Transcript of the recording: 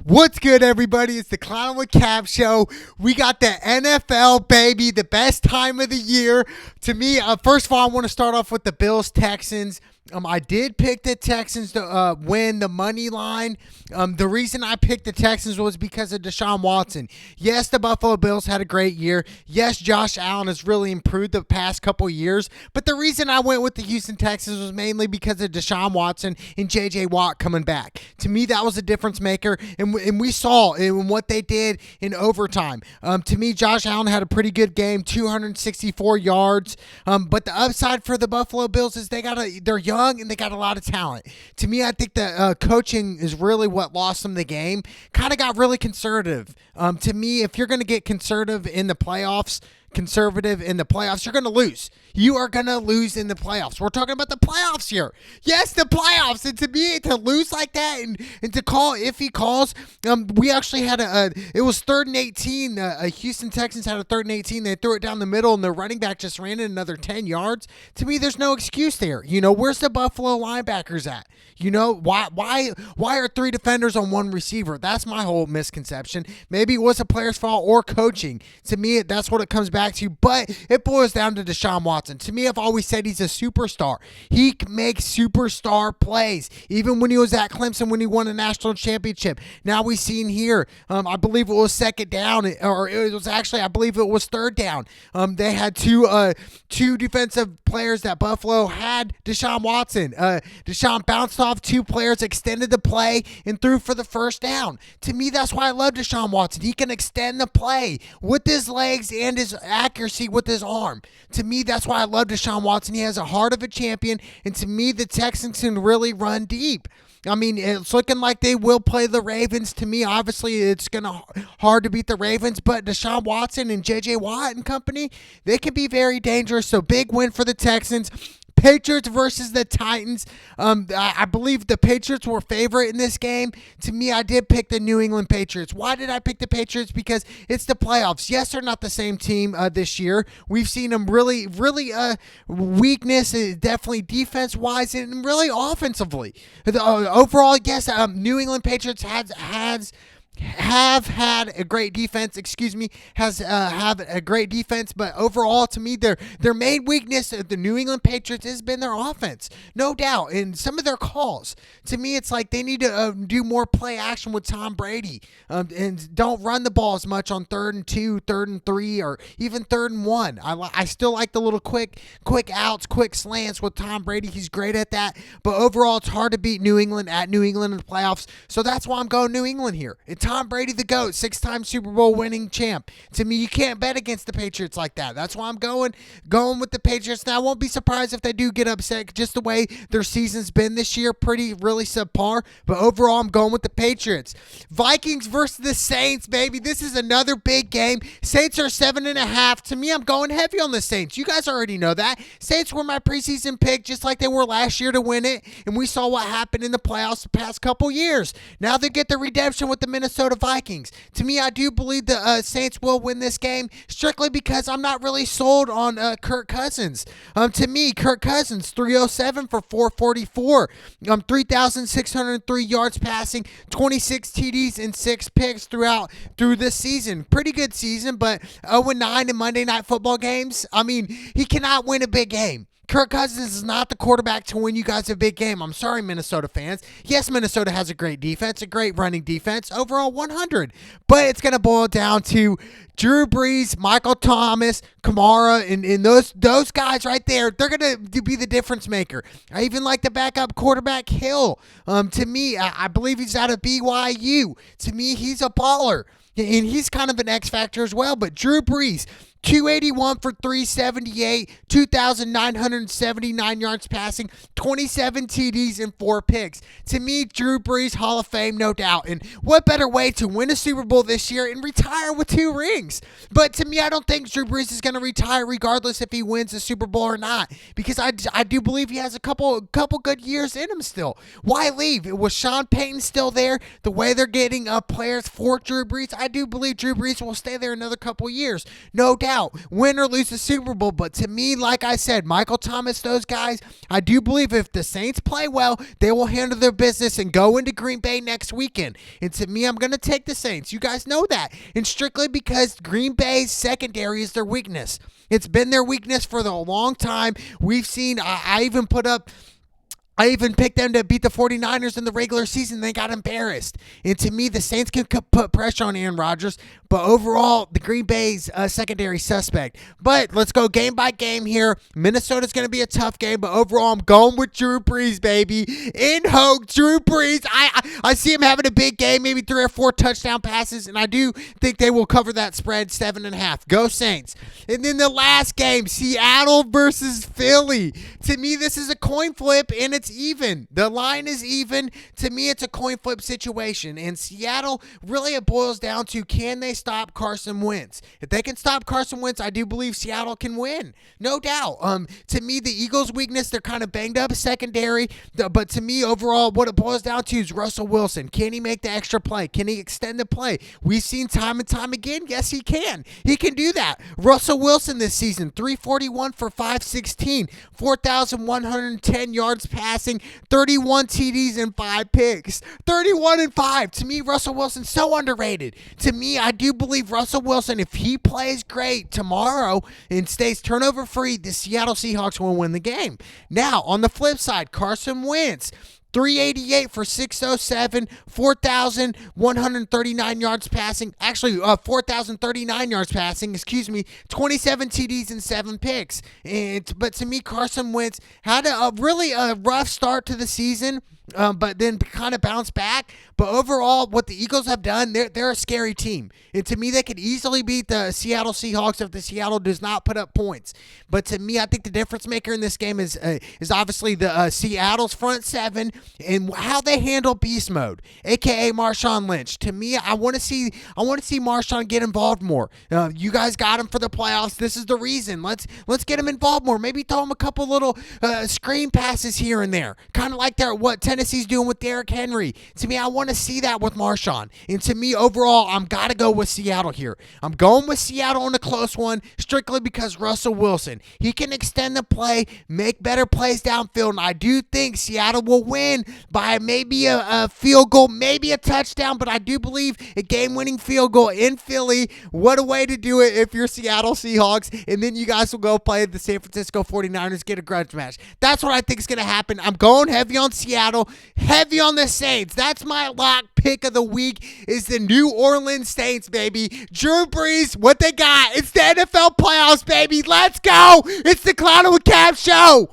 What's good, everybody? It's the Clown with Cap show. We got the NFL, baby, the best time of the year. To me, first of all, I want to start off with the Bills-Texans. I did pick the Texans to win the money line. The reason I picked the Texans was because of Deshaun Watson. Yes, the Buffalo Bills had a great year. Yes, Josh Allen has really improved the past couple years. But the reason I went with the Houston Texans was mainly because of Deshaun Watson and J.J. Watt coming back. To me, that was a difference maker, and we saw in what they did in overtime. To me, Josh Allen had a pretty good game, 264 yards. But the upside for the Buffalo Bills is they're young and they got a lot of talent. To me, I think the coaching is really what lost them the game. Kind of got really conservative. To me, if you're going to get conservative in the playoffs, you're going to lose. You are going to lose in the playoffs. We're talking about the playoffs here. Yes, the playoffs. And to me, to lose like that and to call iffy calls, we actually had it was 3rd and 18. Houston Texans had a 3rd and 18. They threw it down the middle, and the running back just ran it another 10 yards. To me, there's no excuse there. Where's the Buffalo linebackers at? Why are 3 defenders on 1 receiver? That's my whole misconception. Maybe it was a player's fault or coaching. To me, that's what it comes back to. But it boils down to Deshaun Watson. To me, I've always said he's a superstar. He makes superstar plays. Even when he was at Clemson, when he won a national championship. Now we've seen here, I believe it was 2nd down, or it was actually, I believe it was 3rd down. They had two defensive players that Buffalo had Deshaun Watson. Deshaun bounced off 2 players, extended the play, and threw for the 1st down. To me, that's why I love Deshaun Watson. He can extend the play with his legs and his accuracy with his arm. To me, that's why I love Deshaun Watson. He has a heart of a champion, and to me, the Texans can really run deep. I mean, it's looking like they will play the Ravens. To me, obviously, it's going to hard to beat the Ravens, but Deshaun Watson and J.J. Watt and company, they can be very dangerous. So big win for the Texans. Patriots versus the Titans. I believe the Patriots were favorite in this game. To me, I did pick the New England Patriots. Why did I pick the Patriots? Because it's the playoffs. Yes, they're not the same team this year. We've seen them really weakness, definitely defense-wise and really offensively. Overall, yes, New England Patriots have had a great defense. Have a great defense, but overall, to me, their main weakness of the New England Patriots has been their offense, no doubt. And some of their calls, to me, it's like they need to do more play action with Tom Brady, and don't run the ball as much on 3rd and 2, 3rd and 3, or even 3rd and 1. I still like the little quick outs, quick slants with Tom Brady. He's great at that, but overall, it's hard to beat New England at New England in the playoffs. So that's why I'm going New England here. And Tom Brady, the GOAT, 6-time Super Bowl winning champ. To me, you can't bet against the Patriots like that. That's why I'm going with the Patriots. Now, I won't be surprised if they do get upset, just the way their season's been this year, really subpar. But overall, I'm going with the Patriots. Vikings versus the Saints, baby. This is another big game. Saints are 7.5. To me, I'm going heavy on the Saints. You guys already know that. Saints were my preseason pick, just like they were last year to win it. And we saw what happened in the playoffs the past couple years. Now they get the redemption with the Minnesota Vikings. To me, I do believe the Saints will win this game, strictly because I'm not really sold on Kirk Cousins. To me, Kirk Cousins, 307 for 444, 3,603 yards passing, 26 TDs and 6 picks through this season. Pretty good season, but 0-9 in Monday Night Football games. I mean, he cannot win a big game. Kirk Cousins is not the quarterback to win you guys a big game. I'm sorry, Minnesota fans. Yes, Minnesota has a great defense, a great running defense, overall 100. But it's going to boil down to Drew Brees, Michael Thomas, Kamara, and those guys right there. They're going to be the difference maker. I even like the backup quarterback, Hill. To me, I believe he's out of BYU. To me, he's a baller. And he's kind of an X factor as well. But Drew Brees, 281 for 378, 2,979 yards passing, 27 TDs and 4 picks. To me, Drew Brees, Hall of Fame, no doubt. And what better way to win a Super Bowl this year and retire with 2 rings? But to me, I don't think Drew Brees is going to retire regardless if he wins a Super Bowl or not, because I do believe he has a couple good years in him still. Why leave? Was Sean Payton still there? The way they're getting players for Drew Brees, I do believe Drew Brees will stay there another couple years, no doubt. doubt, win or lose the Super Bowl. But to me, like I said, Michael Thomas, those guys, I do believe if the Saints play well, they will handle their business and go into Green Bay next weekend. And to me, I'm going to take the Saints. You guys know that. And strictly because Green Bay's secondary is their weakness. It's been their weakness for a long time. We've seen, I even picked them to beat the 49ers in the regular season. They got embarrassed. And to me, the Saints can put pressure on Aaron Rodgers. But overall, the Green Bay's secondary suspect. But let's go game by game here. Minnesota's going to be a tough game. But overall, I'm going with Drew Brees, baby. In Hoke, Drew Brees. I see him having a big game, maybe 3 or 4 touchdown passes. And I do think they will cover that spread, 7.5. Go Saints. And then the last game, Seattle versus Philly. To me, this is a coin flip, and it's even. The line is even. To me, it's a coin flip situation. And Seattle, really it boils down to, can they stop Carson Wentz? If they can stop Carson Wentz, I do believe Seattle can win. No doubt. To me, the Eagles' weakness, they're kind of banged up secondary. But to me, overall, what it boils down to is Russell Wilson. Can he make the extra play? Can he extend the play? We've seen time and time again. Yes, he can. He can do that. Russell Wilson this season, 341 for 516, 4,110 yards passing, 31 TDs and 5 picks. 31 and 5. To me, Russell Wilson's so underrated. To me, I do believe Russell Wilson, if he plays great tomorrow and stays turnover free, the Seattle Seahawks will win the game. Now, on the flip side, Carson Wentz, 388 for 607, 4,139 yards passing. Actually, 4,039 yards passing, 27 TDs and 7 picks. But to me, Carson Wentz had a really rough start to the season. But then kind of bounce back. But overall, what the Eagles have done, they're a scary team. And to me, they could easily beat the Seattle Seahawks if the Seattle does not put up points. But to me, I think the difference maker in this game is obviously the Seattle's front seven and how they handle beast mode, aka Marshawn Lynch. To me, I want to see Marshawn get involved more. You guys got him for the playoffs. This is the reason. Let's get him involved more. Maybe throw him a couple little screen passes here and there, kind of like what Tennessee's doing with Derrick Henry. To me, I want to see that with Marshawn. And to me, overall, I'm got to go with Seattle here. I'm going with Seattle in a close one, strictly because Russell Wilson, he can extend the play, make better plays downfield, and I do think Seattle will win by maybe a field goal, maybe a touchdown, but I do believe a game-winning field goal in Philly. What a way to do it if you're Seattle Seahawks, and then you guys will go play the San Francisco 49ers, get a grudge match. That's what I think is going to happen. I'm going heavy on Seattle, heavy on the Saints. That's my lock pick of the week is the New Orleans Saints, baby. Drew Brees, what they got? It's the NFL playoffs, baby. Let's go. It's the Clown with Cap show.